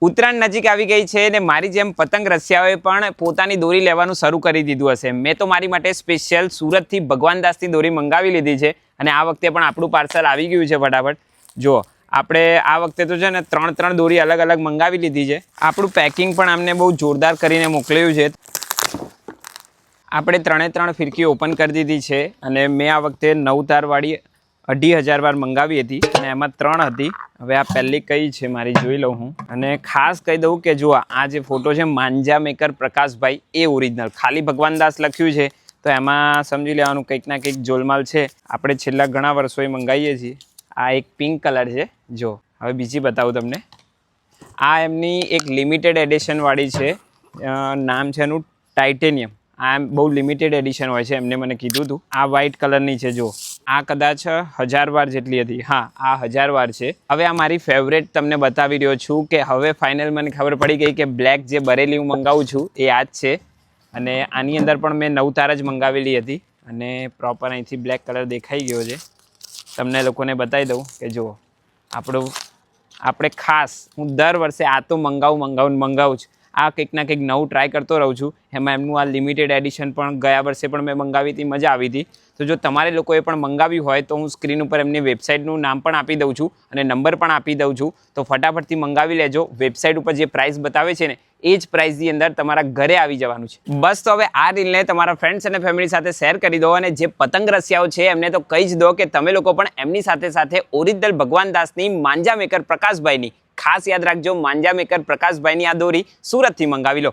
ઉત્તરાયણ નજીક આવી ગઈ છે ને મારી જેમ પતંગ રસિયાઓએ પણ પોતાની દોરી લેવાનું શરૂ કરી દીધું હશે। મેં તો મારી માટે સ્પેશિયલ સુરતથી ભગવાનદાસની દોરી મંગાવી લીધી છે અને આ વખતે પણ આપણું પાર્સલ આવી ગયું છે ફટાફટ। જો આપણે આ વખતે તો છે ને ત્રણ દોરી અલગ અલગ મંગાવી લીધી છે। આપણું પેકિંગ પણ અમને બહુ જોરદાર કરીને મોકલ્યું છે। આપણે 3 ફિરકી ઓપન કરી દીધી છે અને મેં આ વખતે 9 તારવાળી 2500 વાર મંગાવી હતી અને એમાં 3 હતી। હવે આ પહેલી કઈ છે મારી જોઈ લઉં હું। અને ખાસ કહી દઉં કે જો આ જે ફોટો છે માંજા મેકર પ્રકાશભાઈ એ ઓરિજિનલ, ખાલી ભગવાનદાસ લખ્યું છે તો એમાં સમજી લેવાનું કંઈક ના કંઈક જોલમાલ છે। આપણે છેલ્લા ઘણા વર્ષોએ મંગાવીએ છીએ। આ એક પિંક કલર છે। જો હવે બીજી બતાવું તમને। આ એમની એક લિમિટેડ એડિશન વાળી છે, નામ છે એનું ટાઇટેનિયમ। આ બહુ લિમિટેડ એડિશન હોય છે, એમને મને કીધું હતું। આ વ્હાઇટ કલરની છે। જો આ કદાચ 1000 વાર જેટલી હતી। હા, આ 1000 વાર છે। હવે આ મારી ફેવરેટ તમને બતાવી રહ્યો છું કે હવે ફાઇનલ મને ખબર પડી ગઈ કે બ્લેક જે બરેલી હું મંગાવું છું એ આ જ છે। અને આની અંદર પણ મેં 9 તાર જ મંગાવેલી હતી અને પ્રોપર અહીંથી બ્લેક કલર દેખાઈ ગયો છે। તમને લોકોને બતાવી દઉં કે જુઓ આપણે ખાસ હું દર વર્ષે આ તો મંગાવું જ। આ કંઈક ના કંઈક નવું ટ્રાય કરતો રહું છું। એમાં એમનું આ લિમિટેડ એડિશન પણ ગયા વર્ષે પણ મેં મંગાવી હતી, મજા આવી હતી। તો જો તમારે લોકોએ પણ મંગાવી હોય તો હું સ્ક્રીન ઉપર એમની વેબસાઇટનું નામ પણ આપી દઉં છું અને નંબર પણ આપી દઉં છું, તો ફટાફટથી મંગાવી લેજો। વેબસાઇટ ઉપર જે પ્રાઇસ બતાવે છે ને એ જ પ્રાઇસની અંદર તમારા ઘરે આવી જવાનું છે। બસ તો હવે આ રીલને તમારા ફ્રેન્ડ્સ અને ફેમિલી સાથે શેર કરી દો અને જે પતંગ રસિયાઓ છે એમને તો કહી જ દો કે તમે લોકો પણ એમની સાથે ઓરિજિનલ ભગવાનદાસની માંજા મેકર પ્રકાશભાઈની ખાસ યાદ રાખજો, માંજા મેકર પ્રકાશભાઈની આ દોરી સુરતથી મંગાવી લો।